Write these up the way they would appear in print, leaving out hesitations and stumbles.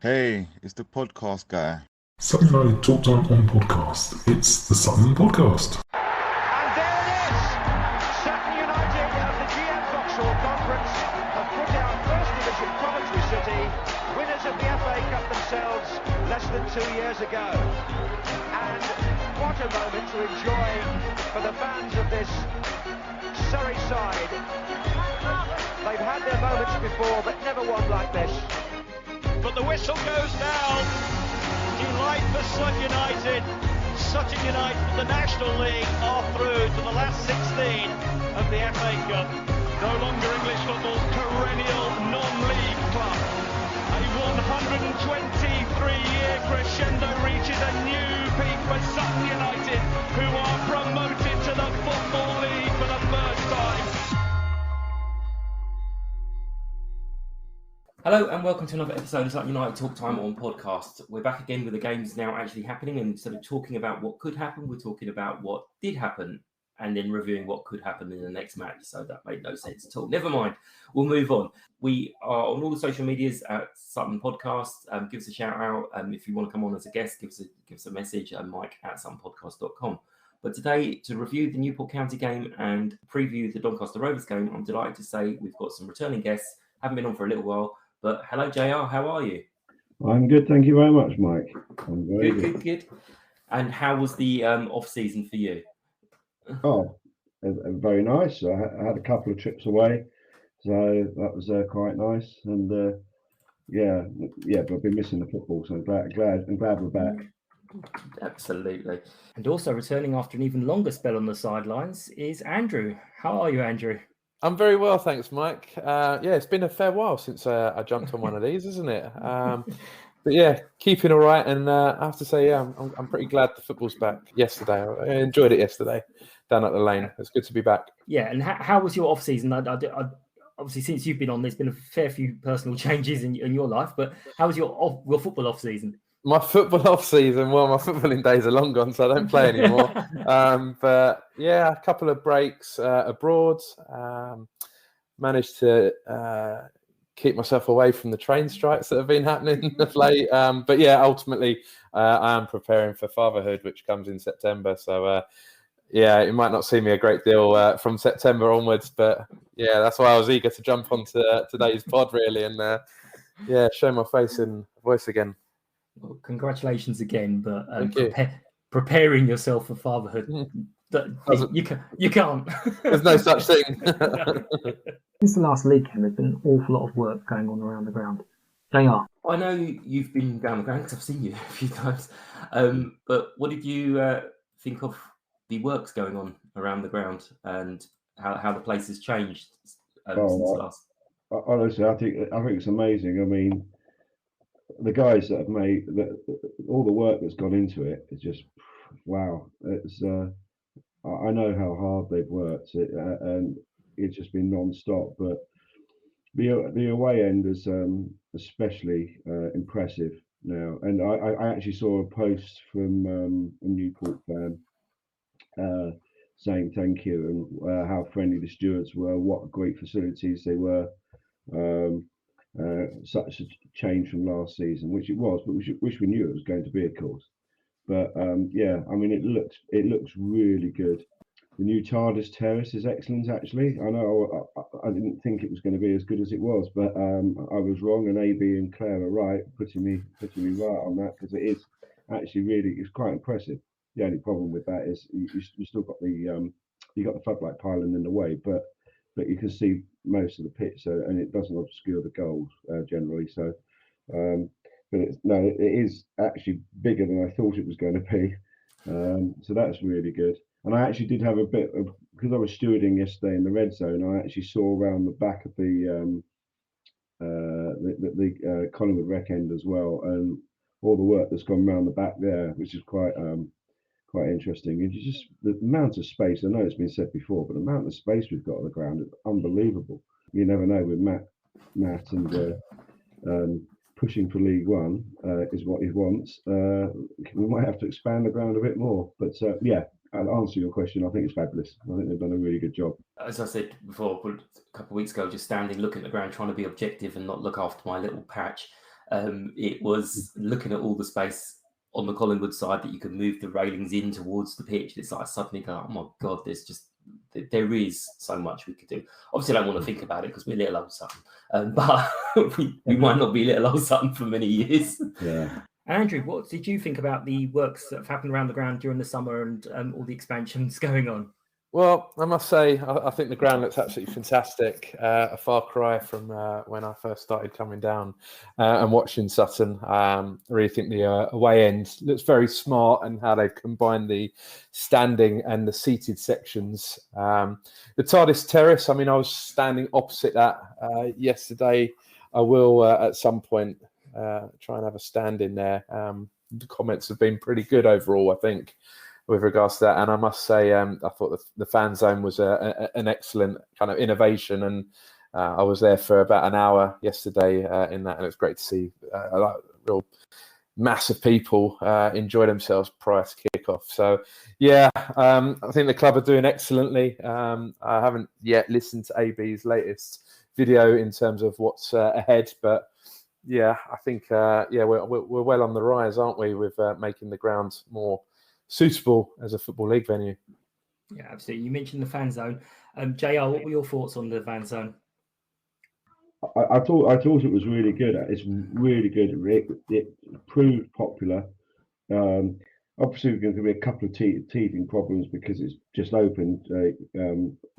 Hey, it's the podcast guy. Sutton United Talk Time on podcast. It's the Sutton Podcast. And there it is! Sutton United of the GM Vauxhall Conference have put out First Division Coventry City, winners of the FA Cup themselves less than 2 years ago. And what a moment to enjoy for the fans of this Surrey side. They've had their moments before, but never one like this. But the whistle goes down. Delight for Sutton United. Sutton United, the National League, are through to the last 16 of the FA Cup. No longer English football's perennial non-league club. A 123-year crescendo reaches a new peak for Sutton United, who are promoted to the Football League for the first time. Hello and welcome to another episode of Sutton United Talk Time on podcast. We're back again with the games now actually happening, and instead of talking about what could happen, we're talking about what did happen and then reviewing what could happen in the next match. So that made no sense at all. Never mind. We'll move on. We are on all the social medias at Sutton Podcast. Give us a shout out. If you want to come on as a guest, give us a message at mike@suttonpodcast.com. But today, to review the Newport County game and preview the Doncaster Rovers game, I'm delighted to say we've got some returning guests. Haven't been on for a little while. But hello, JR. How are you? I'm good, thank you very much, Mike. I'm very good. And how was the off season for you? Oh, very nice. I had a couple of trips away, so that was quite nice. And yeah, but I've been missing the football, so I'm glad we're back. Absolutely. And also returning after an even longer spell on the sidelines is Andrew. How are you, Andrew? I'm very well, thanks, Mike. It's been a fair while since I jumped on one of these, isn't it? But yeah, keeping all right. And I have to say, I'm pretty glad the football's back yesterday. I enjoyed it yesterday down at the lane. It's good to be back. Yeah, and how was your off-season? I obviously, since you've been on, there's been a fair few personal changes in your life. But how was your football off-season? My football off-season, well, my footballing days are long gone, so I don't play anymore. But yeah, a couple of breaks abroad. Managed to keep myself away from the train strikes that have been happening of late. But yeah, ultimately, I am preparing for fatherhood, which comes in September. So yeah, you might not see me a great deal from September onwards. But yeah, that's why I was eager to jump onto today's pod, really, and show my face and voice again. Well, congratulations again, but preparing yourself for fatherhood, you can't. There's no such thing. Since the last league game, there's been an awful lot of work going on around the ground. JR. I know you've been down the ground because I've seen you a few times. But what did you think of the works going on around the ground and how the place has changed since last? Honestly, I think it's amazing. I mean, the guys that have made all the work that's gone into it is just wow. It's I know how hard they've worked, and it's just been non-stop. But the away end is especially impressive now. And I actually saw a post from a Newport fan saying thank you and how friendly the stewards were, what great facilities they were. Such a change from last season, which it was, but which we knew it was going to be, of course. But yeah, I mean, it looks really good. The new TARDIS terrace is excellent, actually. I know I didn't think it was going to be as good as it was, but I was wrong, and AB and Claire are right, putting me right on that, because it is actually it's quite impressive. The only problem with that is you still got the floodlight pylon in the way, but you can see most of the pitch, and it doesn't obscure the goals generally. So, but it is actually bigger than I thought it was going to be. So that's really good. And I actually did have a bit of, because I was stewarding yesterday in the red zone, I actually saw around the back of the Collingwood Rec end as well, and all the work that's gone around the back there, which is quite interesting. And just the amount of space, I know it's been said before, but the amount of space we've got on the ground is unbelievable. You never know with Matt and pushing for League One is what he wants. We might have to expand the ground a bit more, but yeah. I'll answer your question. I think it's fabulous. I think they've done a really good job. As I said before, a couple of weeks ago, just standing, looking at the ground, trying to be objective and not look after my little patch. It was looking at all the space on the Collingwood side that you could move the railings in towards the pitch. It's like suddenly go, oh my God, there is so much we could do. Obviously, I don't want to think about it because we're little old Sutton, but we might not be little old Sutton for many years. Yeah. Andrew, what did you think about the works that have happened around the ground during the summer and all the expansions going on? Well, I must say, I think the ground looks absolutely fantastic. A far cry from when I first started coming down and watching Sutton. I really think the away end looks very smart, and how they've combined the standing and the seated sections. The TARDIS Terrace, I mean, I was standing opposite that yesterday. I will, at some point, try and have a stand in there. The comments have been pretty good overall, I think, with regards to that. And I must say, I thought the fan zone was an excellent kind of innovation. And I was there for about an hour yesterday in that, and it was great to see a real mass of people enjoy themselves prior to kick-off. So, yeah, I think the club are doing excellently. I haven't yet listened to AB's latest video in terms of what's ahead, but yeah, I think we're well on the rise, aren't we, with making the ground more suitable as a Football League venue. Yeah, absolutely. You mentioned the fan zone. JR, what were your thoughts on the fan zone? I thought it was really good. It's really good. It proved popular. Obviously, there's going to be a couple of teething problems because it's just opened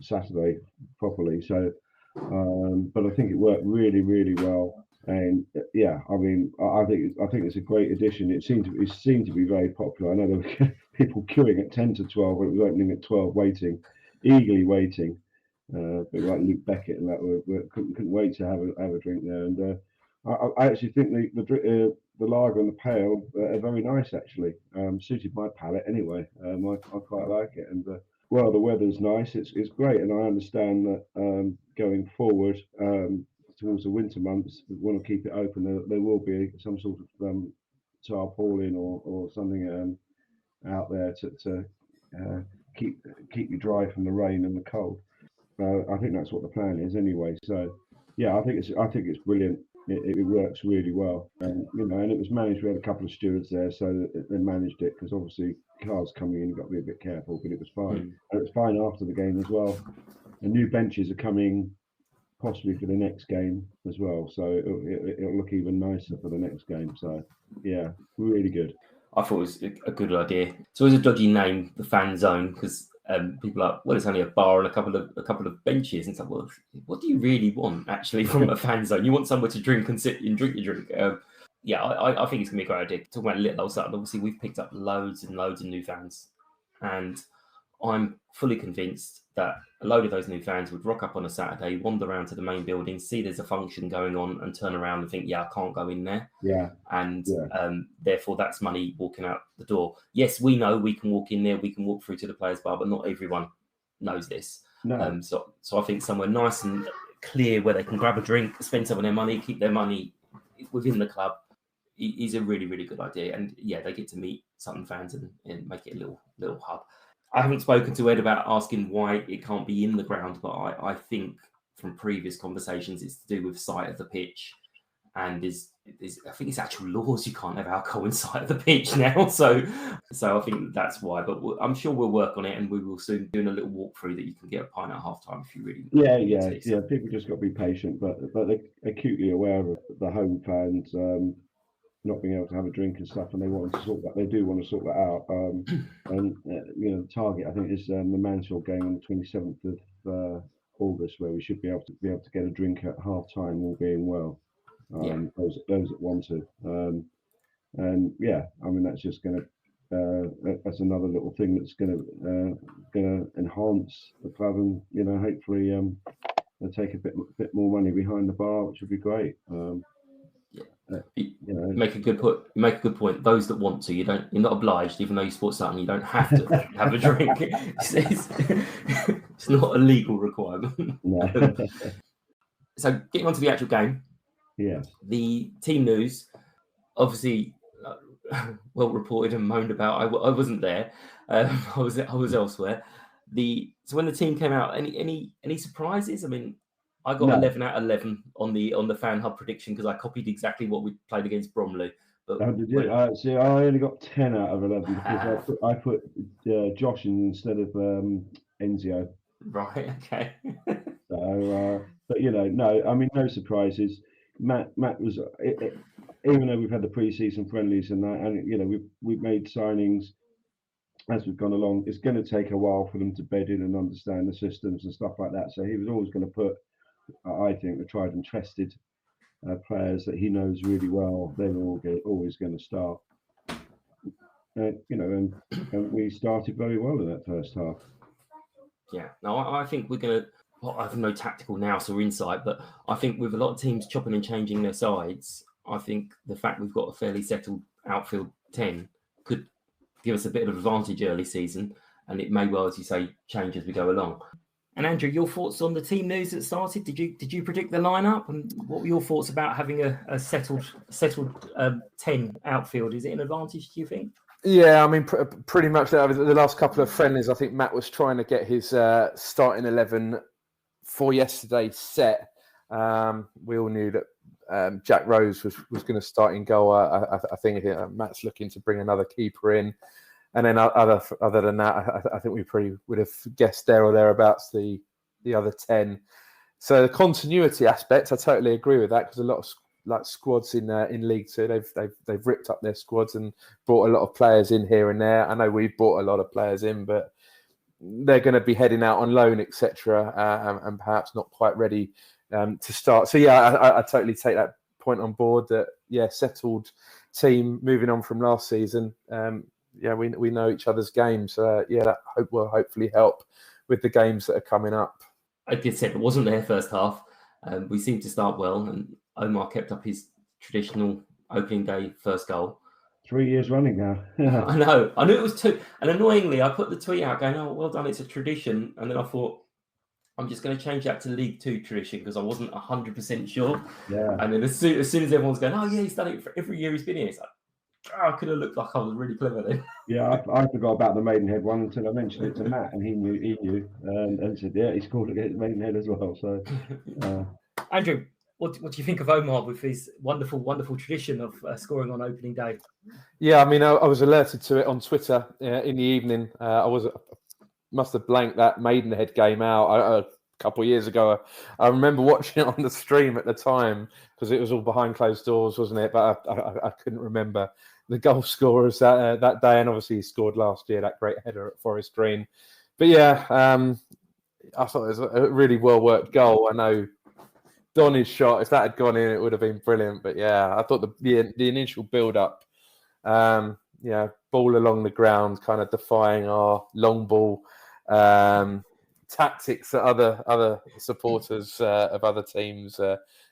Saturday properly. So, but I think it worked really, really well. And yeah, I mean, I think it's a great addition. It seemed to be very popular. I know there were people queuing at 10 to 12 when it was opening at 12, eagerly waiting. But like Luke Beckett and that couldn't wait to have a drink there. And I actually think the lager and the pale are very nice. Actually, suited my palate anyway. I quite like it. And well, the weather's nice. It's great, and I understand that going forward. Towards the winter months, we want to keep it open. There will be some sort of tarpaulin or something out there to keep you dry from the rain and the cold. I think that's what the plan is anyway. So yeah, I think it's brilliant. It works really well, and and it was managed. We had a couple of stewards there, so they managed it because obviously cars coming in, you've got to be a bit careful. But it was fine, and it was fine after the game as well. And new benches are coming. Possibly for the next game as well, so it'll look even nicer for the next game. So yeah, really good. I thought it was a good idea. It's always a dodgy name, the fan zone, because people are well, it's only a bar and a couple of benches, and it's like, well, what do you really want actually from a fan zone? You want somewhere to drink and sit and drink your drink. Yeah, I think it's gonna be a great idea. Talking about little old Sutton, obviously we've picked up loads and loads of new fans, and I'm fully convinced that a load of those new fans would rock up on a Saturday, wander around to the main building, see there's a function going on, and turn around and think, yeah, I can't go in there. Yeah. And therefore, that's money walking out the door. Yes, we know we can walk in there, we can walk through to the players' bar, but not everyone knows this. No. So I think somewhere nice and clear where they can grab a drink, spend some of their money, keep their money within the club is a really, really good idea. And yeah, they get to meet Sutton fans and make it a little hub. I haven't spoken to Ed about asking why it can't be in the ground, but I think from previous conversations it's to do with sight of the pitch, and I think it's actual laws you can't have alcohol in sight of the pitch now. So I think that's why. But I'm sure we'll work on it, and we will soon do a little walkthrough that you can get a pint at half time if you really. Yeah. People just got to be patient, but they're acutely aware of the home fans. Not being able to have a drink and stuff, and they want to sort that. They do want to sort that out. And the target I think is the Mansfield game on the 27th of August, where we should be able to get a drink at half time, all being well. Those that want to. And yeah, I mean that's just going to that's another little thing that's going to enhance the club, and hopefully they'll take a bit more money behind the bar, which would be great. You make a good point. Those that want to, you're not obliged, even though you support Sutton, you don't have to have a drink. It's not a legal requirement. No. So getting on to the actual game. Yeah. The team news, obviously, well reported and moaned about. I wasn't there. I was elsewhere. So when the team came out, any surprises? I mean, I got No. 11 out of 11 on the Fan Hub prediction because I copied exactly what we played against Bromley. But Oh, did you? See, I only got 10 out of 11 because I put Josh in instead of Enzio. Right, okay. So, but no, I mean, no surprises. Matt was, even though we've had the pre-season friendlies and that, and we've made signings as we've gone along. It's going to take a while for them to bed in and understand the systems and stuff like that. So he was always going to put, I think, the tried and trusted players that he knows really well. They're always going to start. And we started very well in that first half. Yeah, no, I think we're going to. Well, I have no tactical nous or insight, but I think with a lot of teams chopping and changing their sides, I think the fact we've got a fairly settled outfield 10 could give us a bit of advantage early season, and it may well, as you say, change as we go along. And Andrew, your thoughts on the team news that started? Did you predict the lineup, and what were your thoughts about having a settled 10 outfield? Is it an advantage, do you think? Yeah, I mean, pretty much the last couple of friendlies, I think Matt was trying to get his starting 11 for yesterday set. We all knew that Jack Rose was going to start in goal. I think Matt's looking to bring another keeper in. And then other than that, I think we probably would have guessed there or thereabouts the other 10. So the continuity aspect, I totally agree with that because a lot of squads in League Two, they've ripped up their squads and brought a lot of players in here and there. I know we've brought a lot of players in, but they're going to be heading out on loan, etc., and perhaps not quite ready to start. So yeah, I totally take that point on board. That settled team moving on from last season. We know each other's games. That will hopefully help with the games that are coming up. I did say it wasn't their first half. We seemed to start well, and Omar kept up his traditional opening day first goal. 3 years running now. I know. I knew it was 2. And annoyingly, I put the tweet out going, "Oh, well done, it's a tradition." And then I thought, I'm just going to change that to League Two tradition because I wasn't 100% sure. Yeah. And then as soon as everyone's going, "Oh yeah, he's done it for every year he's been here," it's like, I could have looked like I was really clever then. Yeah, I forgot about the Maidenhead one until I mentioned it to Matt, and he knew, and said, "Yeah, he scored against Maidenhead as well." So, Andrew, what do you think of Omar with his wonderful, wonderful tradition of scoring on opening day? Yeah, I mean, I was alerted to it on Twitter in the evening. Must have blanked that Maidenhead game out a couple of years ago. I remember watching it on the stream at the time because it was all behind closed doors, wasn't it? But I couldn't remember the goal scorers that day, and obviously he scored last year, that great header at Forest Green. But yeah, I thought it was a really well worked goal. I know Donny's shot, if that had gone in, it would have been brilliant. But yeah, I thought the initial build up, ball along the ground, kind of defying our long ball tactics that other supporters of other teams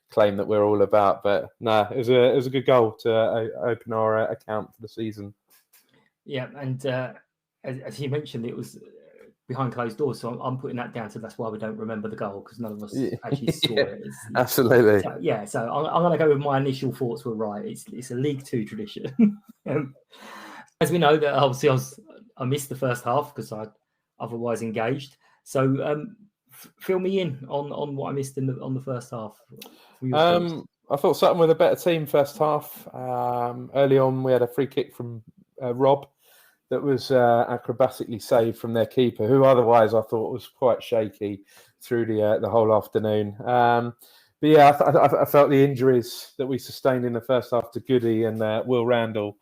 claim that we're all about. But no, it was a good goal to open our account for the season. Yeah, and as you mentioned, it was behind closed doors, so I'm putting that down to that's why we don't remember the goal because none of us actually saw it. Absolutely. So I'm going to go with my initial thoughts were right. It's a League Two tradition. As we know, that obviously I missed the first half because I otherwise engaged. So fill me in on what I missed on the first half. I thought Sutton were a better team first half. Early on, we had a free kick from Rob that was acrobatically saved from their keeper, who otherwise I thought was quite shaky through the whole afternoon. But yeah, I felt the injuries that we sustained in the first half to Goody and Will Randall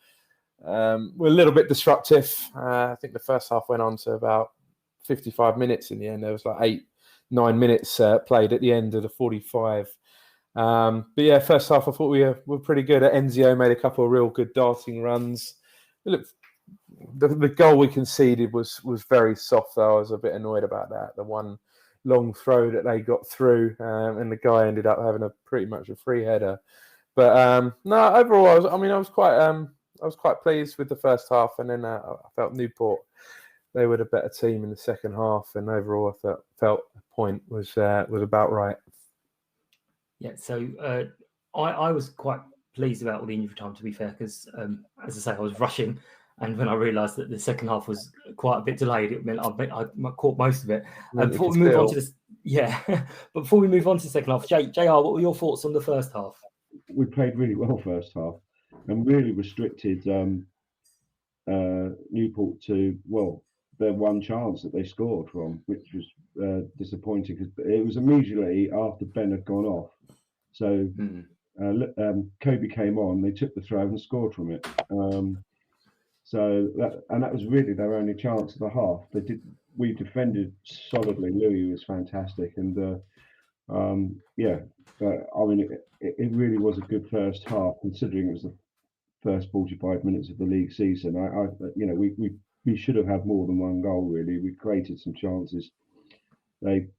were a little bit disruptive. I think the first half went on to about 55 minutes in the end. There was like 8-9 minutes played at the end of the 45. But yeah, first half I thought we were pretty good. Enzio made a couple of real good darting runs. The goal we conceded was very soft, though. I was a bit annoyed about that. The one long throw that they got through, and the guy ended up having pretty much a free header. But no, overall, I was quite pleased with the first half, and then I felt Newport, they were the better team in the second half, and overall I felt the point was about right. Yeah, so I was quite pleased about all the injury time, to be fair, because as I say, I was rushing, and when I realised that the second half was quite a bit delayed, it meant I caught most of it. Before we move on to this, Yeah. But before we move on to the second half, JR, what were your thoughts on the first half? We played really well first half and really restricted Newport to, well, their one chance that they scored from, which was disappointing because it was immediately after Ben had gone off. So Kobe came on, they took the throw and scored from it. So that was really their only chance of the half. We defended solidly. Louis was fantastic, and I mean, it really was a good first half considering it was the first 45 minutes of the league season. We should have had more than one goal. Really, we created some chances. Perhaps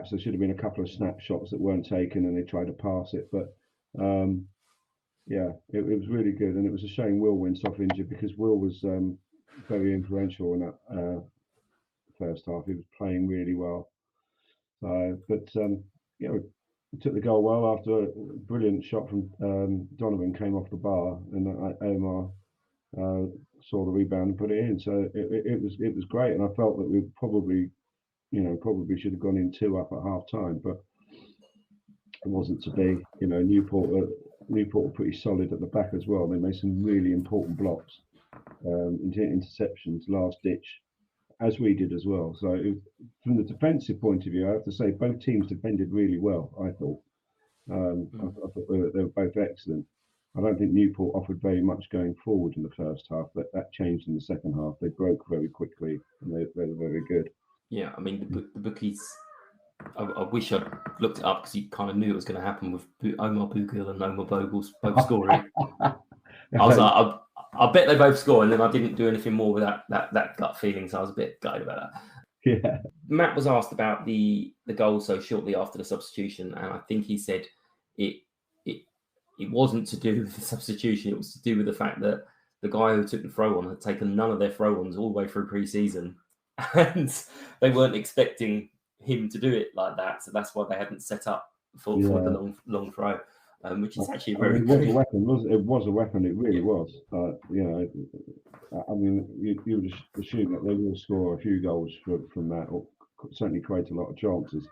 there should have been a couple of snapshots that weren't taken, and they tried to pass it. But it was really good, and it was a shame Will went off injured because Will was very influential in that first half. He was playing really well. We took the goal well after a brilliant shot from Donovan came off the bar, and Omar saw the rebound and put it in. So it was great, and I felt that we probably should have gone in 2 up at half time, but it wasn't to be. Newport were pretty solid at the back as well. They made some really important blocks, interceptions, last ditch, as we did as well. So from the defensive point of view, I have to say both teams defended really well. I thought I thought they were both excellent. I don't think Newport offered very much going forward in the first half. That changed in the second half. They broke very quickly, and they were very good. Yeah, I mean the bookies. I wish I'd looked it up because you kind of knew it was going to happen with Omar Bugil and Omar Bogle both scoring. I was like, I bet they both score, and then I didn't do anything more with that gut feeling, so I was a bit gutted about that. Yeah. Matt was asked about the goal so shortly after the substitution, and I think he said it wasn't to do with the substitution, it was to do with the fact that the guy who took the throw on had taken none of their throw-ons all the way through pre-season, and they weren't expecting him to do it like that, so that's why they hadn't set up for the long throw, which is actually very it was a weapon. It was a weapon. It really was. I mean, you would assume that they will score a few goals from that, or certainly create a lot of chances.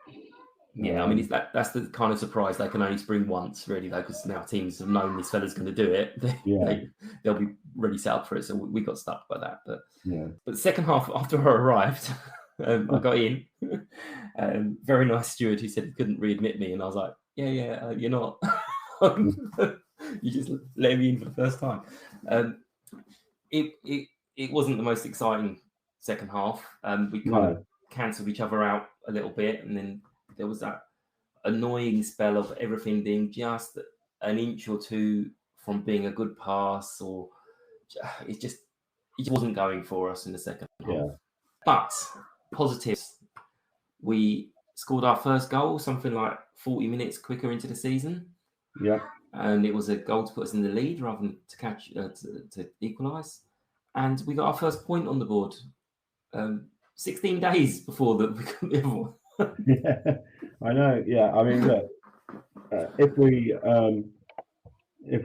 Yeah, I mean, that's the kind of surprise they can only spring once, really, though, because now teams have known this fella's going to do it. They'll be ready set up for it. So we got stuck by that. But the second half, after I arrived, I got in. Very nice steward who said he couldn't readmit me, and I was like, you're not. You just let me in for the first time. It wasn't the most exciting second half. We kind of cancelled each other out a little bit, and then there was that annoying spell of everything being just an inch or two from being a good pass, or it just wasn't going for us in the second half. But positives, we scored our first goal something like 40 minutes quicker into the season. Yeah. And it was a goal to put us in the lead rather than to catch to equalise. And we got our first point on the board 16 days before that we got the other one. Yeah, I know. Yeah, I mean, look, if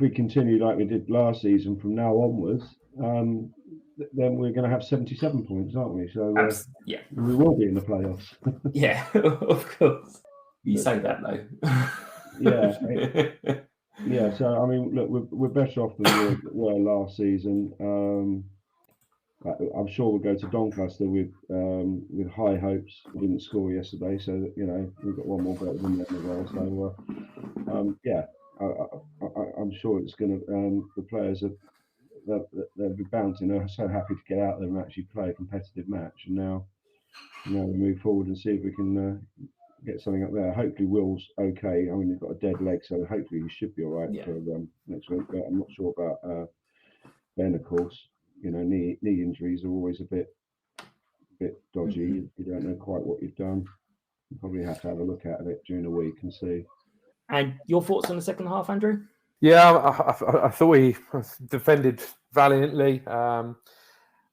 we continue like we did last season from now onwards, then we're going to have 77 points, aren't we? So we will be in the playoffs. Yeah, of course. You say that though. Yeah. So I mean, look, we're better off than we were last season. I'm sure we'll go to Doncaster with high hopes. We didn't score yesterday, so we've got one more better than them as well. So I'm sure it's going to. The players they'll be bouncing. They're so happy to get out there and actually play a competitive match. And now we move forward and see if we can get something up there. Hopefully, Will's okay. I mean, he's got a dead leg, so hopefully he should be all right for next week. But I'm not sure about Ben, of course. Knee injuries are always a bit dodgy. Mm-hmm. You don't know quite what you've done. You probably have to have a look at it during the week and see. And your thoughts on the second half, Andrew? Yeah, I thought we defended valiantly. I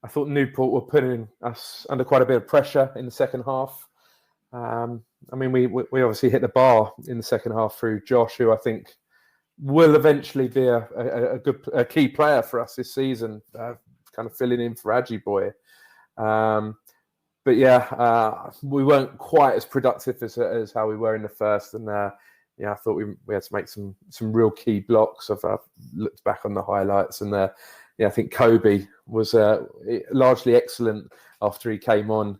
thought Newport were putting us under quite a bit of pressure in the second half. I mean, we obviously hit the bar in the second half through Josh, who I think will eventually be a key player for us this season, kind of filling in for Adji Boy. but yeah, we weren't quite as productive as how we were in the first, and yeah, I thought we had to make some real key blocks. I've looked back on the highlights, and yeah, I think Kobe was largely excellent after he came on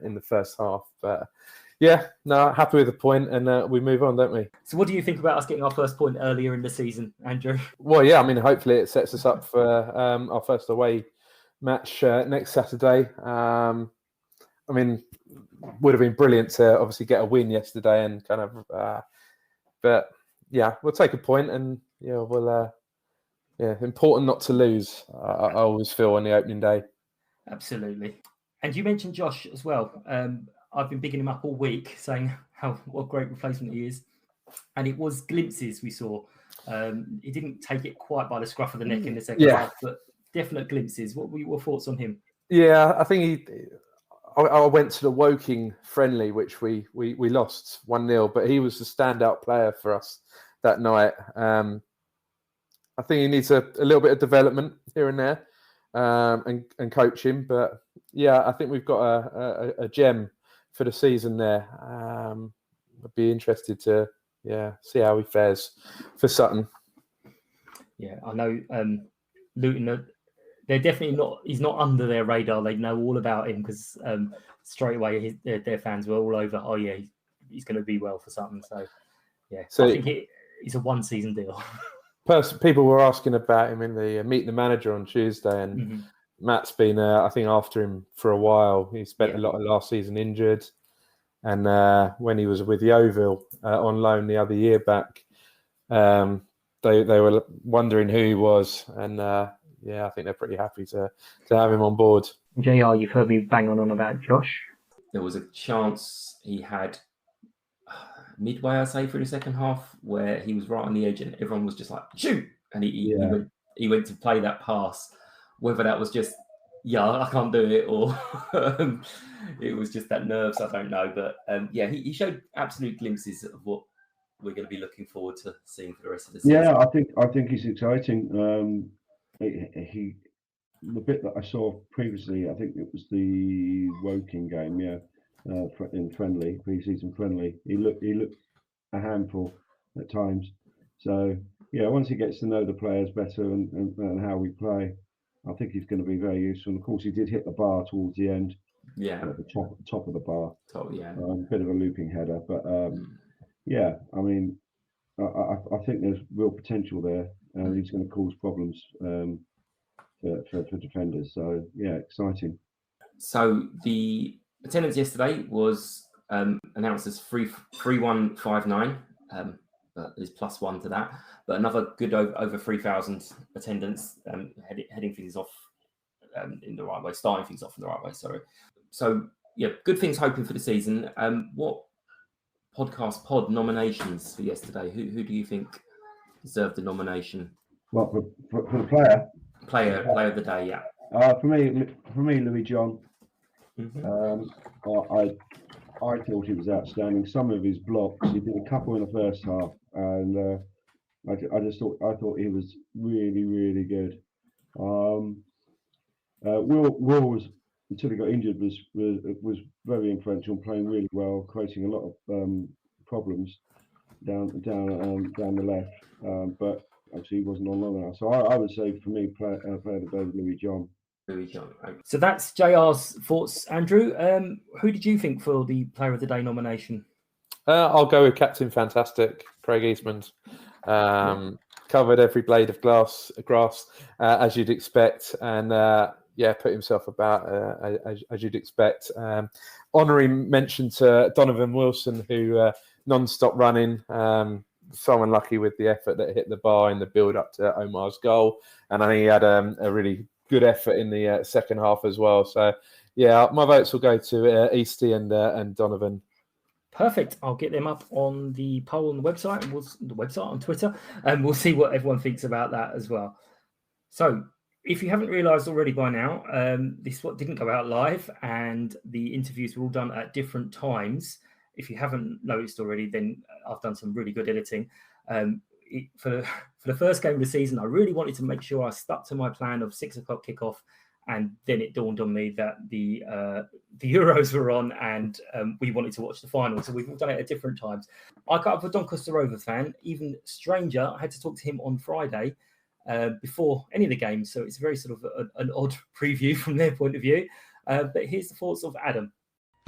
in the first half. But yeah, no, happy with the point, and we move on, don't we? So what do you think about us getting our first point earlier in the season, Andrew? Well, yeah, I mean, hopefully it sets us up for our first away match next Saturday. I mean, would have been brilliant to obviously get a win yesterday and kind of, but yeah, we'll take a point, and yeah, we'll, yeah, important not to lose. I always feel on the opening day. Absolutely. And you mentioned Josh as well. I've been bigging him up all week, saying what a great replacement he is. And it was glimpses we saw. He didn't take it quite by the scruff of the neck in the second half, but definite glimpses. What were your thoughts on him? Yeah, I think I went to the Woking friendly, which we lost 1-0, but he was the standout player for us that night. I think he needs a little bit of development here and there, and coaching. But yeah, I think we've got a gem for the season there. I'd be interested to see how he fares for Sutton. Yeah, I know Luton. They're definitely not. He's not under their radar. They know all about him because straight away their fans were all over. Oh yeah, he's going to be well for Sutton. So yeah, so I think it's a one-season deal. People were asking about him in the Meet the Manager on Tuesday, and Matt's been, I think, after him for a while. He spent a lot of last season injured, and when he was with Yeovil on loan the other year back, they were wondering who he was, and yeah, I think they're pretty happy to have him on board. JR, you've heard me bang on about Josh. There was a chance he had midway, I say, through the second half, where he was right on the edge and everyone was just like, shoot! And he went to play that pass. Whether that was just, I can't do it, or it was just that nerves, I don't know. But yeah, he showed absolute glimpses of what we're going to be looking forward to seeing for the rest of the season. Yeah, I think he's exciting. The bit that I saw previously, I think it was the Woking game, in friendly, pre-season friendly. He looked a handful at times. So yeah, once he gets to know the players better and how we play, I think he's going to be very useful. And of course, he did hit the bar towards the end. Yeah, at the top of the bar. Bit of a looping header, but yeah, I mean, I think there's real potential there, and he's going to cause problems for defenders. So yeah, exciting. So the attendance yesterday was announced as 3,159, but there's +1 to that. But another good over 3,000 attendance, heading things off in the right way, starting things off in the right way. Sorry. So yeah, good things hoping for the season. What pod nominations for yesterday? Who do you think deserved the nomination? What for the player? Player of the day, yeah. For me, Louis John. I thought he was outstanding. Some of his blocks, he did a couple in the first half, and I thought he was really, really good. Will was, until he got injured, was very influential, playing really well, creating a lot of problems down the left. But actually, he wasn't on long enough. So I would say, for me, player of the day, Louis John. So that's JR's thoughts, Andrew. Who did you think for the Player of the Day nomination? I'll go with Captain Fantastic, Craig Eastman. Covered every blade of grass, as you'd expect, and put himself about as you'd expect. Honorary mention to Donovan Wilson, who non-stop running. So unlucky with the effort that hit the bar in the build-up to Omar's goal, and I think he had a really good effort in the second half as well. So, yeah, my votes will go to Easty and Donovan. Perfect. I'll get them up on the poll on the website, and on Twitter, and we'll see what everyone thinks about that as well. So, if you haven't realised already by now, this didn't go out live, and the interviews were all done at different times. If you haven't noticed already, then I've done some really good editing. For the first game of the season, I really wanted to make sure I stuck to my plan of 6 o'clock kickoff And then it dawned on me that the Euros were on, and we wanted to watch the final. So we've all done it at different times. I got up with Doncaster Rovers fan, even stranger. I had to talk to him on Friday before any of the games. So it's very sort of an odd preview from their point of view. But here's the thoughts of Adam.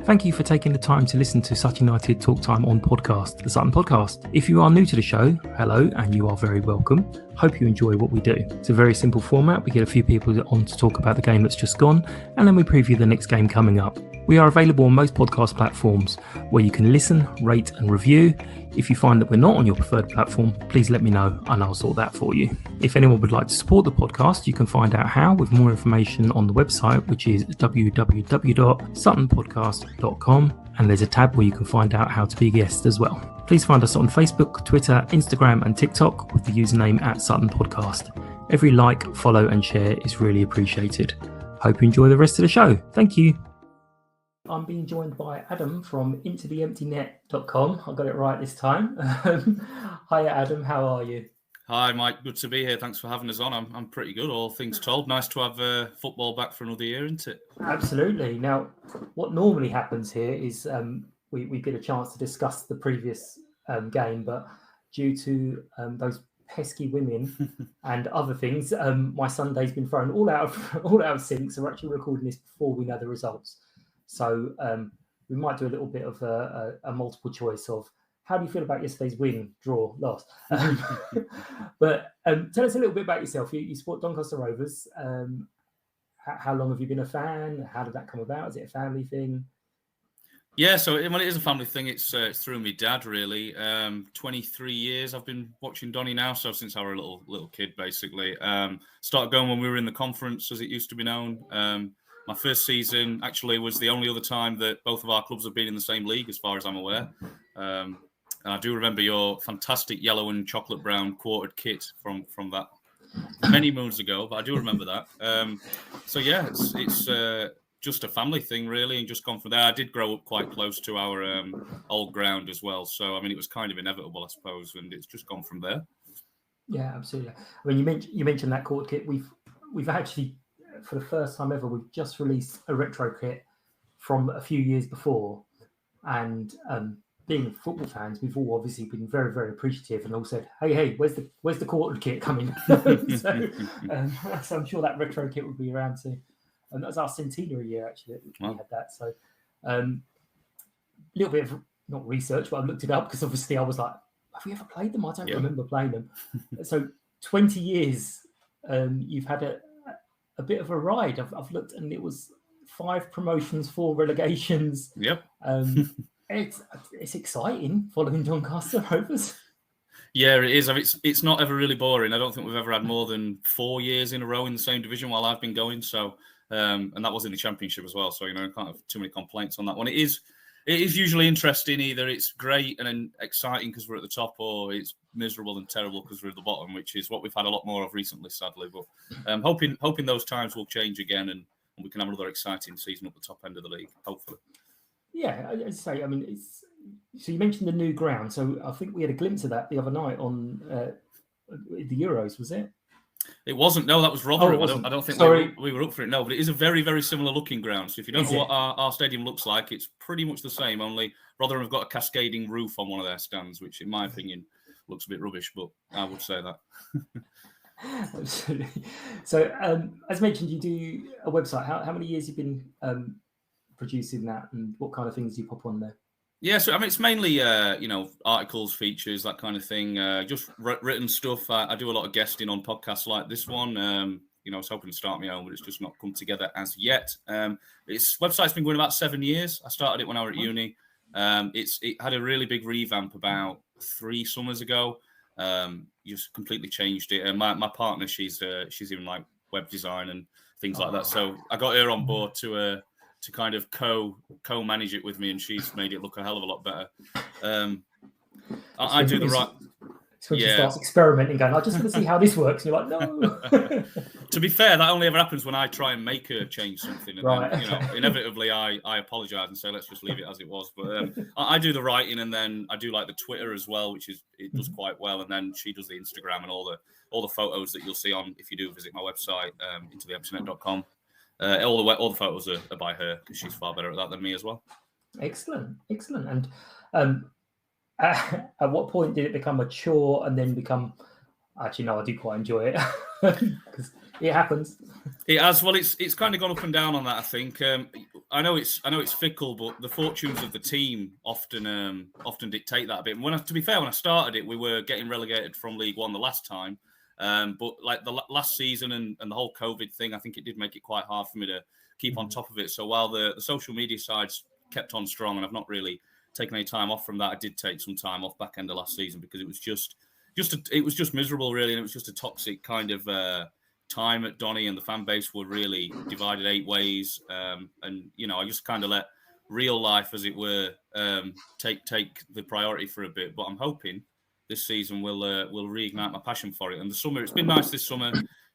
Thank you for taking the time to listen to Sutton United Talk Time on podcast, the Sutton Podcast. If you are new to the show, hello, and you are very welcome. Hope you enjoy what we do. It's a very simple format. We get a few people on to talk about the game that's just gone, and then we preview the next game coming up. We are available on most podcast platforms where you can listen, rate and review. If you find that we're not on your preferred platform, please let me know and I'll sort that for you. If anyone would like to support the podcast, you can find out how with more information on the website, which is www.suttonpodcast.com, and there's a tab where you can find out how to be a guest as well. Please find us on Facebook, Twitter, Instagram and TikTok with the username @SuttonPodcast. Every like, follow and share is really appreciated. Hope you enjoy the rest of the show. Thank you. I'm being joined by Adam from intotheemptynet.com. I got it right this time. Hiya, Adam. How are you? Hi, Mike. Good to be here. Thanks for having us on. I'm pretty good, all things told. Nice to have football back for another year, isn't it? Absolutely. Now, what normally happens here is we get a chance to discuss the previous game, but due to those pesky women and other things, my Sunday's been thrown all out of sync. So we're actually recording this before we know the results. So we might do a little bit of a multiple choice of how do you feel about yesterday's win, draw, loss? But tell us a little bit about yourself. You support Doncaster Rovers. How long have you been a fan? How did that come about? Is it a family thing? Yeah, so when it is a family thing, it's through my dad, really. 23 years I've been watching Donny now, so since I was a little kid, basically. Started going when we were in the conference, as it used to be known. My first season actually was the only other time that both of our clubs have been in the same league, as far as I'm aware. And I do remember your fantastic yellow and chocolate brown quartered kit from that many moons ago, but I do remember that. So yeah, it's just a family thing, really, and just gone from there. I did grow up quite close to our old ground as well, so I mean, it was kind of inevitable, I suppose, and it's just gone from there. Yeah, absolutely. I mean, you mentioned that quartered kit. We've actually, for the first time ever, we've just released a retro kit from a few years before, and being football fans, we've all obviously been very, very appreciative and all said, hey, where's the quartered kit coming? So I'm sure that retro kit will be around too. And that was our centenary year, actually, that we had that. So a little bit of, not research, but I looked it up because obviously I was like, have we ever played them? I don't remember playing them. So 20 years, you've had a bit of a ride. I've looked, and it was 5 promotions, 4 relegations. Yep. It's exciting following Doncaster Rovers. Yeah, it is. I mean, it's not ever really boring. I don't think we've ever had more than 4 years in a row in the same division while I've been going. So, and that was in the Championship as well. So, I can't have too many complaints on that one. It is usually interesting. Either it's great and exciting because we're at the top, or it's miserable and terrible because we're at the bottom, which is what we've had a lot more of recently, sadly. But hoping those times will change again and we can have another exciting season up the top end of the league, hopefully. Yeah, I'd say, I mean, so you mentioned the new ground. So I think we had a glimpse of that the other night on the Euros, was it? It wasn't. No, that was Rotherham. Oh, I don't think we were up for it. No, but it is a very, very similar looking ground. So if you don't know what our stadium looks like, it's pretty much the same. Only Rotherham have got a cascading roof on one of their stands, which, in my opinion, looks a bit rubbish. But I would say that. Absolutely. So, as mentioned, you do a website. How many years have you been producing that, and what kind of things do you pop on there? Yeah, so I mean, it's mainly articles, features, that kind of thing. Just written stuff. I do a lot of guesting on podcasts like this one. I was hoping to start my own, but it's just not come together as yet. Its website's been going about 7 years. I started it when I was at uni. It had a really big revamp about 3 summers ago. Just completely changed it. And my partner, she's even like web design and things like that. So I got her on board to kind of co-manage it with me, and she's made it look a hell of a lot better. I do the right. So when she starts experimenting, going, I just want to see how this works. And you're like, no. To be fair, that only ever happens when I try and make her change something. And right. then, inevitably, I apologise and say, let's just leave it as it was. But I do the writing, and then I do like the Twitter as well, which it does quite well. And then she does the Instagram and all the photos that you'll see on, if you do visit my website, intotheemptynet.com. all the photos are by her because she's far better at that than me as well. Excellent. And at what point did it become a chore and then become? Actually, no, I do quite enjoy it because it happens. It has. Well, it's kind of gone up and down on that. I think. I know it's fickle, but the fortunes of the team often dictate that a bit. And to be fair, when I started it, we were getting relegated from League One the last time. But like the last season and the whole COVID thing, I think it did make it quite hard for me to keep on top of it. So while the social media sides kept on strong, and I've not really taken any time off from that, I did take some time off back end of last season because it was just miserable, really, and it was just a toxic kind of time at Donny, and the fan base were really divided 8 ways. And I just kind of let real life, as it were, take the priority for a bit. But I'm hoping this season will reignite my passion for it. And the summer, it's been nice this summer.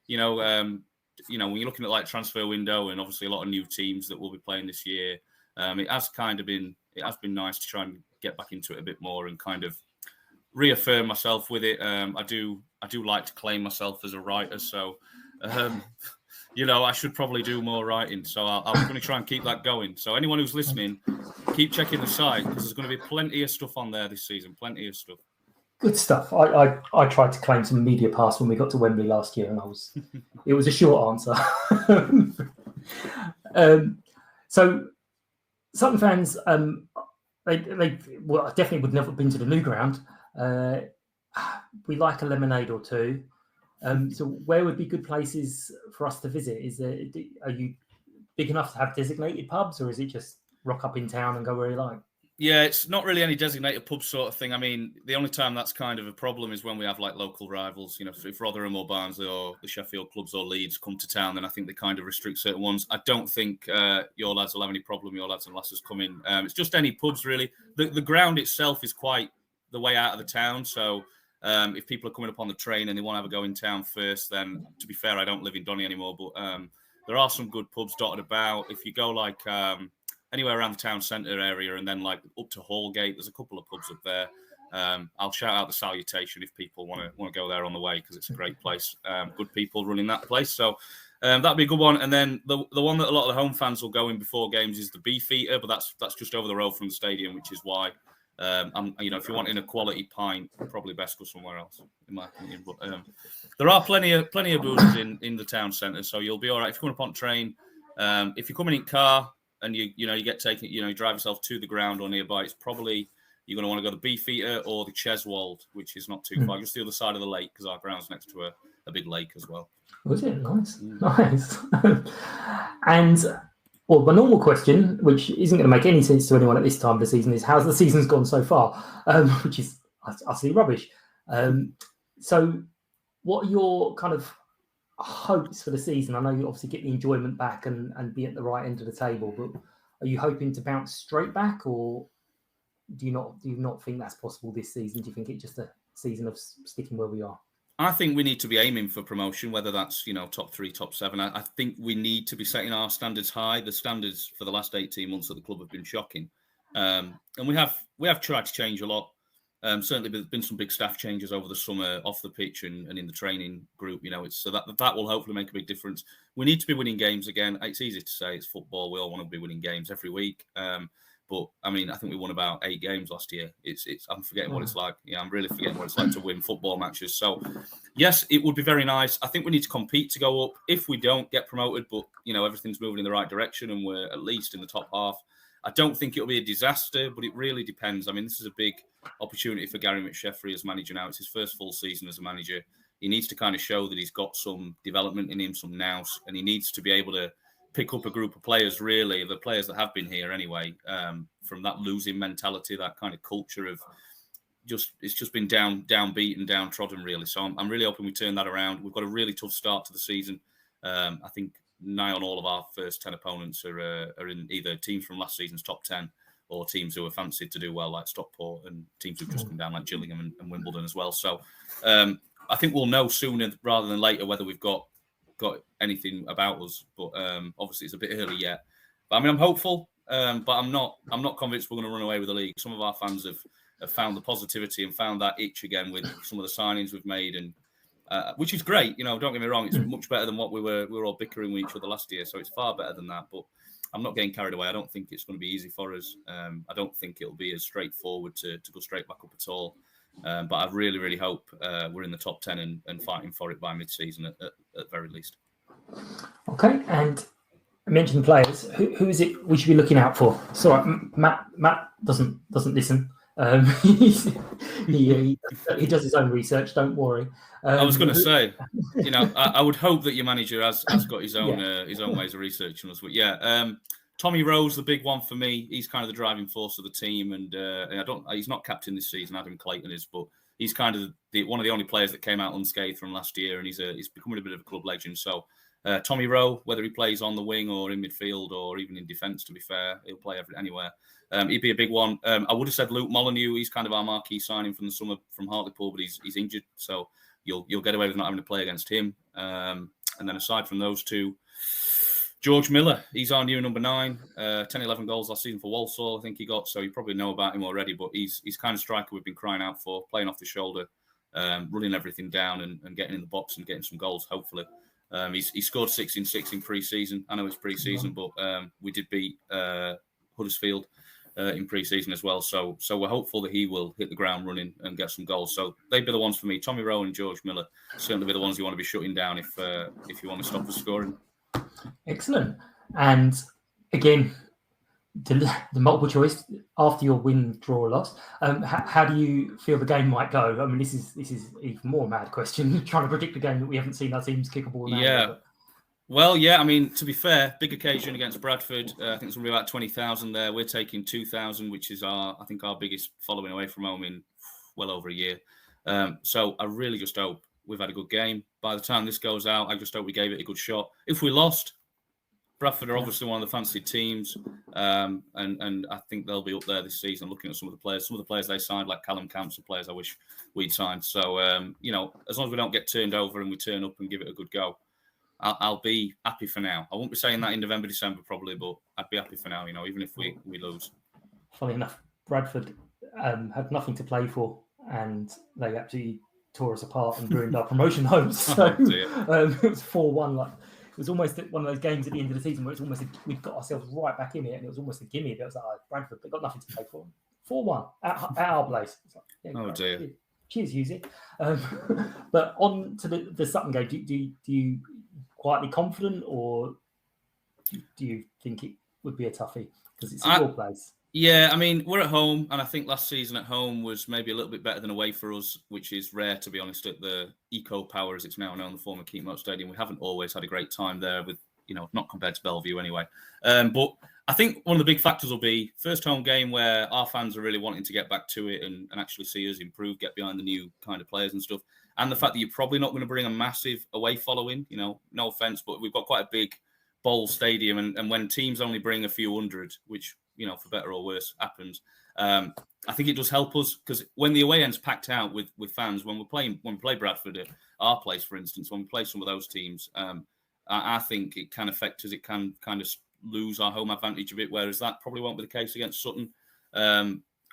When you're looking at like transfer window and obviously a lot of new teams that will be playing this year, it has been nice to try and get back into it a bit more and kind of reaffirm myself with it. I do like to claim myself as a writer, so I should probably do more writing. So I'm going to try and keep that going. So anyone who's listening, keep checking the site because there's going to be plenty of stuff on there this season. Plenty of stuff. Good stuff. I tried to claim some media pass when we got to Wembley last year, and it was a short answer. So Sutton fans, they definitely would never have been to the new ground. We like a lemonade or two. So where would be good places for us to visit? Are you big enough to have designated pubs, or is it just rock up in town and go where you like? Yeah, it's not really any designated pub sort of thing. I mean, the only time that's kind of a problem is when we have like local rivals. If Rotherham or Barnsley or the Sheffield clubs or Leeds come to town, then I think they kind of restrict certain ones. I don't think your lads will have any problem. Your lads and lasses come in. It's just any pubs really. The ground itself is quite the way out of the town. So if people are coming up on the train and they want to have a go in town first, then to be fair, I don't live in Donny anymore, but there are some good pubs dotted about. If you go like anywhere around the town centre area and then like up to Hallgate, there's a couple of pubs up there. I'll shout out the Salutation if people want to go there on the way because it's a great place. Good people running that place. So that'd be a good one. And then the one that a lot of the home fans will go in before games is the Beefeater, but that's just over the road from the stadium, which is why if you're wanting a quality pint, probably best go somewhere else, in my opinion. But there are plenty of boozers in the town centre, so you'll be all right if you're coming upon train. If you're coming in car and you get taken, you drive yourself to the ground or nearby, it's probably you're going to want to go to the Beefeater or the Cheswold, which is not too far, just the other side of the lake because our ground's next to a big lake as well. Was it nice? Nice. And well, my normal question, which isn't going to make any sense to anyone at this time of the season, is how's the season's gone so far, which is utterly rubbish. So what are your kind of hopes for the season? I know you obviously get the enjoyment back and be at the right end of the table, but are you hoping to bounce straight back, or do you not think that's possible this season? Do you think it's just a season of sticking where we are? I think we need to be aiming for promotion, whether that's, top 3, top 7. I think we need to be setting our standards high. The standards for the last 18 months at the club have been shocking. And we have tried to change a lot. Certainly there's been some big staff changes over the summer off the pitch and in the training group, so that will hopefully make a big difference. We need to be winning games again. It's easy to say, it's football. We all want to be winning games every week. But I mean, I think we won about 8 games last year. I'm forgetting what it's like. Yeah, I'm really forgetting what it's like to win football matches. So, yes, it would be very nice. I think we need to compete to go up. If we don't get promoted, but everything's moving in the right direction and we're at least in the top half, I don't think it'll be a disaster. But it really depends. I mean, this is a big opportunity for Gary McSheffrey as manager now. It's his first full season as a manager. He needs to kind of show that he's got some development in him, some nous, and he needs to be able to pick up a group of players, really, the players that have been here anyway, from that losing mentality, that kind of culture of it's just been downbeat and downtrodden, really. So I'm really hoping we turn that around. We've got a really tough start to the season. I think nigh on all of our first 10 opponents are in either teams from last season's top 10 or teams who are fancied to do well, like Stockport, and teams who've just come down, like Gillingham and Wimbledon as well. So I think we'll know sooner rather than later whether we've got anything about us, but obviously it's a bit early yet. But I mean, I'm hopeful, but I'm not convinced we're going to run away with the league. Some of our fans have found the positivity and found that itch again with some of the signings we've made, and which is great. Don't get me wrong; it's much better than what we were all bickering with each other last year. So it's far better than that. But I'm not getting carried away. I don't think it's going to be easy for us. I don't think it'll be as straightforward to go straight back up at all. But I really, really hope we're in the top 10 and fighting for it by mid-season at very least. Okay, and I mentioned players. Who is it we should be looking out for? So Matt doesn't listen. He does his own research. Don't worry. I was going to say, I would hope that your manager has got his own ways of researching us. But Tommy Rowe's the big one for me. He's kind of the driving force of the team, and he's not captain this season. Adam Clayton is, but he's kind of one of the only players that came out unscathed from last year, and he's becoming a bit of a club legend. So Tommy Rowe, whether he plays on the wing or in midfield or even in defence, to be fair, he'll play anywhere. He'd be a big one. I would have said Luke Molyneux. He's kind of our marquee signing from the summer from Hartlepool, but he's injured, so you'll get away with not having to play against him. And then aside from those two, George Miller, he's our new number 9, 10-11 goals last season for Walsall, I think he got, so you probably know about him already, but he's kind of striker we've been crying out for, playing off the shoulder, running everything down and getting in the box and getting some goals, hopefully. He scored 6 in pre-season. I know it's pre-season, but we did beat Huddersfield in pre-season as well, so we're hopeful that he will hit the ground running and get some goals. So they'd be the ones for me. Tommy Rowe and George Miller certainly be the ones you want to be shutting down if you want to stop the scoring. Excellent. And again, the multiple choice after your win, draw, or loss. How do you feel the game might go? I mean, this is even more mad question. Trying to predict a game that we haven't seen our teams kick a ball. Well, I mean, to be fair, big occasion against Bradford. I think it's going to be about 20,000 there. We're taking 2,000, which is our biggest following away from home in well over a year. So I really just hope we've had a good game. By the time this goes out, I just hope we gave it a good shot. If we lost, Bradford are obviously one of the fancied teams, and I think they'll be up there this season. Looking at some of the players they signed, like Callum Camps, are players I wish we'd signed. So as long as we don't get turned over and we turn up and give it a good go, I'll be happy for now. I won't be saying that in November, December probably, but I'd be happy for now. Even if we lose. Funny enough, Bradford had nothing to play for, and they actually tore us apart and ruined our promotion hopes. So it was 4-1. Like it was almost one of those games at the end of the season where it's almost we got ourselves right back in it, and it was almost a gimme. It was like Bradford, they got nothing to play for. 4-1 at our place. It's like, dear. Cheers, Husey. But on to the Sutton game. Do you quietly confident, or do you think it would be a toughie because it's your place? Yeah, I mean, we're at home, and I think last season at home was maybe a little bit better than away for us, which is rare, to be honest, at the Eco Power, as it's now known, the former Keepmoat Stadium. We haven't always had a great time there with, not compared to Bellevue anyway. But I think one of the big factors will be first home game where our fans are really wanting to get back to it and actually see us improve, get behind the new kind of players and stuff. And the fact that you're probably not going to bring a massive away following, no offence, but we've got quite a big bowl stadium. And when teams only bring a few hundred, which, for better or worse, happens, I think it does help us because when the away end's packed out with fans, when we play Bradford at our place, for instance, when we play some of those teams, I think it can affect us. It can kind of lose our home advantage a bit, whereas that probably won't be the case against Sutton.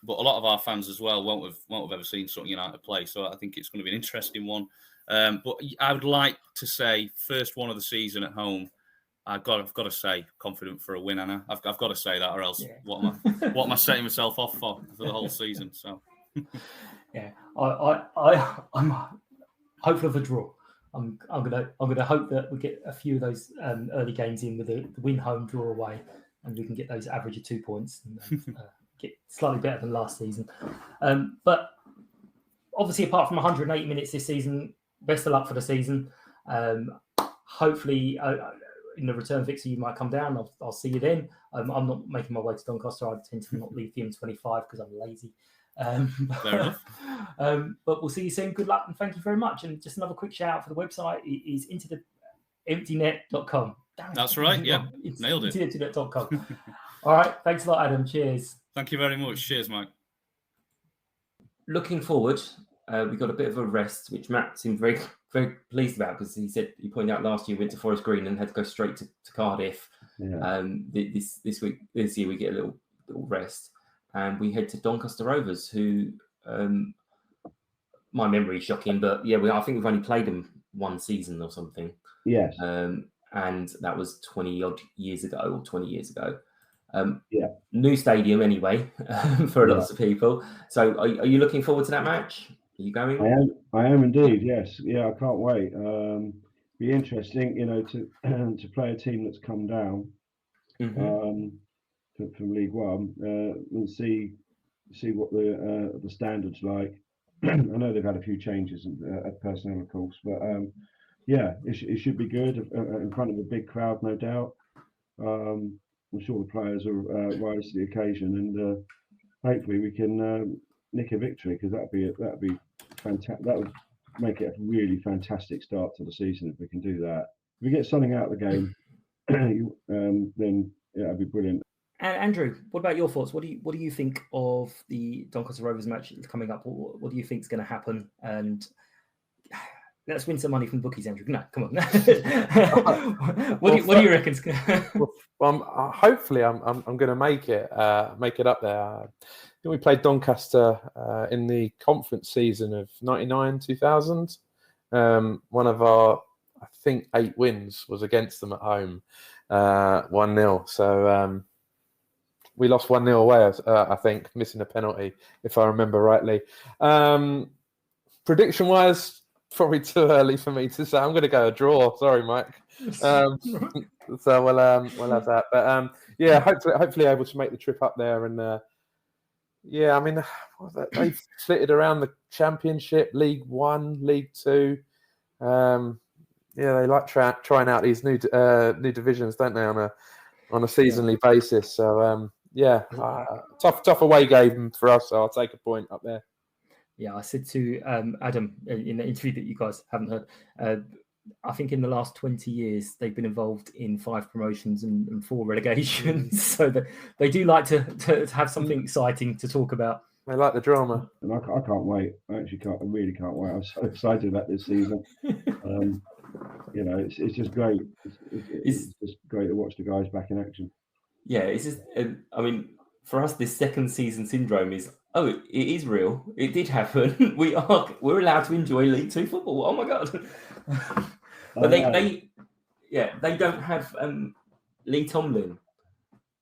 But a lot of our fans as well won't have ever seen Sutton United play, so I think it's going to be an interesting one. But I would like to say first one of the season at home. I've got to say confident for a win, Anna. I've got to say that, or else what am I setting myself off for the whole season? So I'm hopeful of a draw. I'm gonna hope that we get a few of those early games in with the win home, draw away, and we can get those average of 2 points and get slightly better than last season. But obviously, apart from 180 minutes this season, best of luck for the season. Hopefully, in the return fixture, you might come down. I'll see you then. I'm not making my way to Doncaster. I tend to not leave the M25 because I'm lazy. Fair enough. But we'll see you soon. Good luck and thank you very much. And just another quick shout out for the website. It is intotheemptynet.com. That's right. Yeah, nailed it. Intotheemptynet.com. All right. Thanks a lot, Adam. Cheers. Thank you very much. Cheers, Mike. Looking forward, we got a bit of a rest, which Matt seemed very, very pleased about because he pointed out last year we went to Forest Green and had to go straight to Cardiff. Yeah. This year we get a little little rest, and we head to Doncaster Rovers, who my memory is shocking, but yeah, I think we've only played them one season or something. Yes. And that was 20 odd years ago or 20 years ago. Yeah. New stadium anyway for lots of people. So are you looking forward to that match? Are you going? I am indeed. Yes. Yeah. I can't wait. Be interesting, to to play a team that's come down from League One and see what the standards like. I know they've had a few changes at personnel, of course, but yeah, it should be good in front of a big crowd, no doubt. I'm sure the players will rise to the occasion, and hopefully we can nick a victory, because that'd be fantastic. That would make it a really fantastic start to the season if we can do that. If we get something out of the game, then that'd be brilliant. And Andrew, what about your thoughts? What do you think of the Doncaster Rovers match coming up? What do you think is going to happen? And let's win some money from bookies, Andrew. No, come on. What do you reckon? Well, hopefully, I'm going to make it up there. I think we played Doncaster in the conference season of 99-2000. One of our, I think, 8 wins was against them at home, 1-0. So we lost 1-0 away, I think, missing a penalty, if I remember rightly. Prediction-wise, probably too early for me to say. I'm going to go a draw. Sorry, Mike. So we'll have that. But yeah, hopefully able to make the trip up there. And yeah, I mean, they've flitted around the Championship, League One, League Two. Yeah, they like trying out these new divisions, don't they, on a seasonally basis. So yeah, tough away game for us. So I'll take a point up there. Yeah, I said to Adam in the interview that you guys haven't heard, I think in the last 20 years, they've been involved in 5 promotions and 4 relegations. So that they do like to have something exciting to talk about. They like the drama. And I can't wait. I really can't wait. I'm so excited about this season. It's just great. It's just great to watch the guys back in action. Yeah, it's just, I mean, for us, this second season syndrome is, it is real. It did happen. We're allowed to enjoy League Two football. Oh my God! But they don't have Lee Tomlin.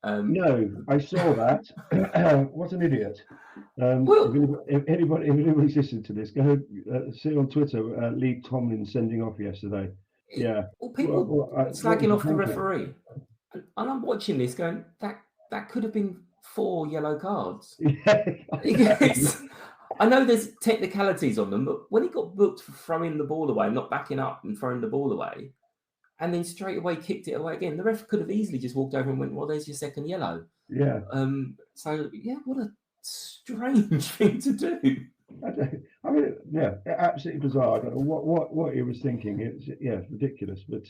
No, I saw that. What an idiot! If anybody's listening to this, go see on Twitter. Lee Tomlin sending off yesterday. Yeah. Well, people slagging off the referee, and I'm watching this going, that could have been 4 yellow cards. I know there's technicalities on them, but when he got booked for throwing the ball away, not backing up and throwing the ball away, and then straight away kicked it away again, the ref could have easily just walked over and went, well, there's your second yellow. Yeah. So, yeah, what a strange thing to do. I mean, yeah, absolutely bizarre. I don't know what he was thinking. It's ridiculous. But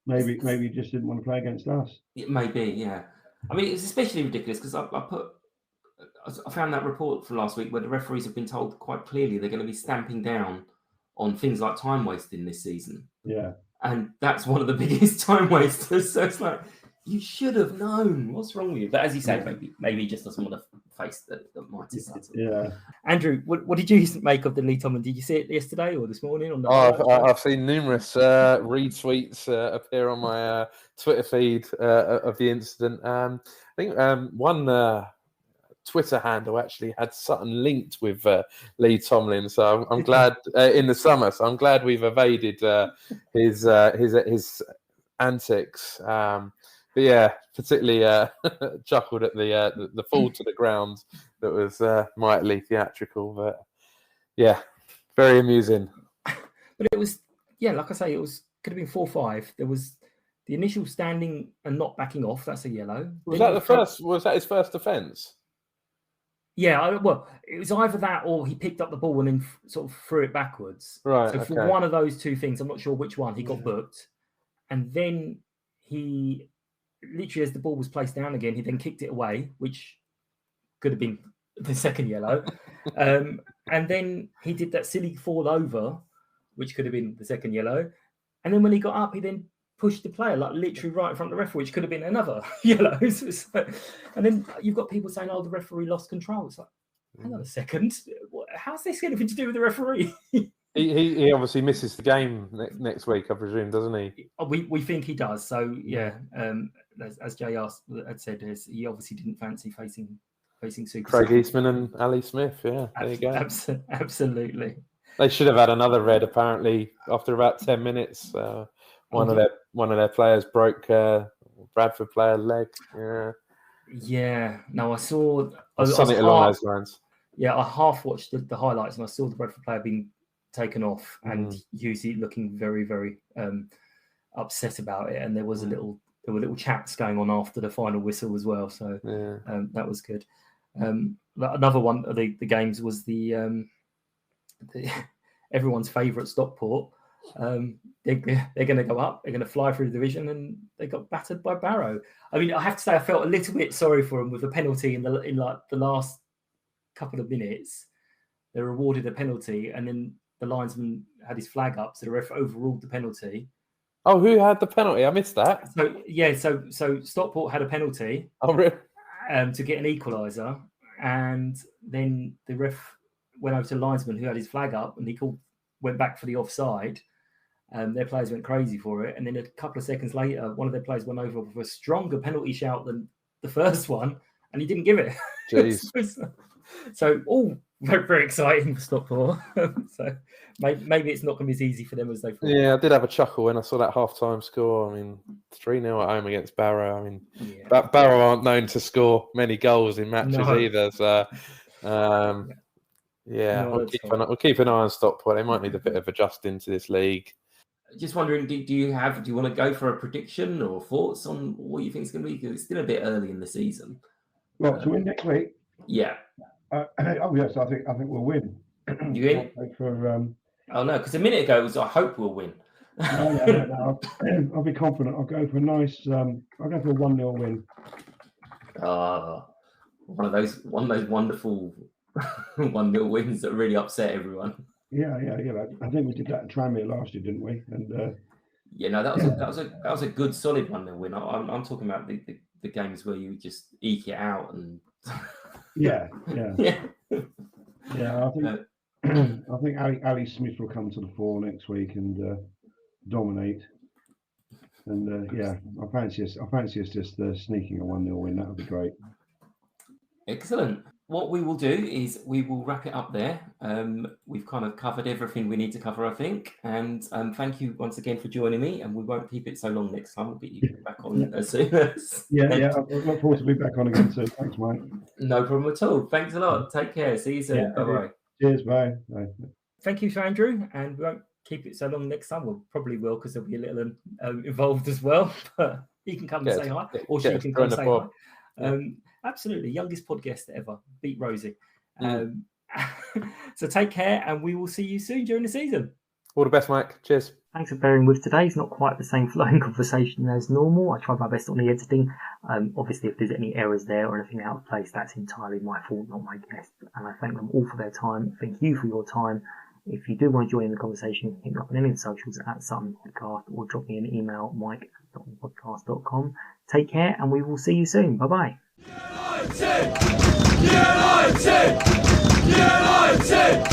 maybe he just didn't want to play against us. It may be, yeah. I mean, it's especially ridiculous because I found that report for last week where the referees have been told quite clearly they're going to be stamping down on things like time wasting this season. Yeah. And that's one of the biggest time wasters. So it's like, you should have known. What's wrong with you? But as you say, maybe he just doesn't want to face the mighty Sutton. Yeah. Andrew, what did you make of the Lee Tomlin? Did you see it yesterday or this morning? I've seen numerous retweets appear on my Twitter feed of the incident. I think one Twitter handle actually had Sutton linked with Lee Tomlin, so I'm glad in the summer. So I'm glad we've evaded his antics. But yeah, particularly chuckled at the fall to the ground that was mightily theatrical. But yeah, very amusing. But it was, like I say, could have been 4-5. There was the initial standing and not backing off. That's a yellow. Was that his first offence? Yeah, well, it was either that or he picked up the ball and then sort of threw it backwards. Right. So for one of those two things, I'm not sure which one, he got booked. And then he, literally as the ball was placed down again, he then kicked it away, which could have been the second yellow. And then he did that silly fall over, which could have been the second yellow. And then when he got up, he then pushed the player, like literally right in front of the referee, which could have been another yellow. And then you've got people saying, the referee lost control. It's like, hang on a second, how's this anything to do with the referee? He obviously misses the game next week, I presume, doesn't he? We think he does. So yeah, as Jay had said, he obviously didn't fancy facing Super. Craig Eastman and Ali Smith. Yeah, there you go. Absolutely. They should have had another red. Apparently, after about 10 minutes, one of their players broke Bradford player's leg. Yeah. Yeah. No, I saw something along those lines. Yeah, I half watched the highlights and I saw the Bradford player being taken off and usually looking very, very upset about it. And there were little chats going on after the final whistle as well. So that was good. Another one of the games was the everyone's favourite Stockport. They're going to go up. They're going to fly through the division, and they got battered by Barrow. I mean, I have to say, I felt a little bit sorry for them with the penalty in the last couple of minutes. They were awarded a penalty, and then the linesman had his flag up, so the ref overruled the penalty. Oh, who had the penalty? I missed that. So yeah, so Stockport had a penalty. Oh, really? To get an equaliser, and then the ref went over to the linesman who had his flag up, and he went back for the offside. Their players went crazy for it, and then a couple of seconds later, one of their players went over with a stronger penalty shout than the first one, and he didn't give it. Jeez. So all very, very exciting for Stockport. So maybe it's not going to be as easy for them as they thought. Yeah, I did have a chuckle when I saw that half-time score. I mean, 3-0 at home against Barrow. I mean, Barrow aren't known to score many goals in matches either. So, we'll keep an eye on Stockport. They might need a bit of adjusting to this league. Just wondering, do you want to go for a prediction or thoughts on what you think it's going to be? Because it's still a bit early in the season. Well, to win next week. Yeah. Yes, I think we'll win. You win? Oh no, because a minute ago it was I hope we'll win. No. I'll be confident. I'll go for a nice. I'll go for a 1-0 win. One of those wonderful 1-0 wins that really upset everyone. Yeah. I think we did that in Tranmere last year, didn't we? And that was a good solid 1-0 win. I'm talking about the games where you just eke it out and. Yeah. I think Ali Smith will come to the fore next week and dominate. And I fancy us just sneaking a 1-0 win. That would be great. Excellent. What we will do is we will wrap it up there. We've kind of covered everything we need to cover, I think. And thank you once again for joining me. And we won't keep it so long next time. We'll get you back on as soon as. Yeah. I look forward to being back on again soon. Thanks, Mike. No problem at all. Thanks a lot. Take care. See you soon. Bye-bye. Cheers. Bye. Thank you to Andrew. And we won't keep it so long next time. We'll probably will because there'll be a little involved as well. But he can come and say hi. Or she can come and say hi. Absolutely, youngest podcast ever. Beat Rosie. So take care, and we will see you soon during the season. All the best, Mike. Cheers. Thanks for bearing with today. It's not quite the same flowing conversation as normal. I tried my best on the editing. Obviously, if there's any errors there or anything out of place, that's entirely my fault, not my guest. And I thank them all for their time. Thank you for your time. If you do want to join in the conversation, hit me up on any of the socials at Sutton Podcast or drop me an email, mike@suttonpodcast.com. Take care, and we will see you soon. Bye-bye. United!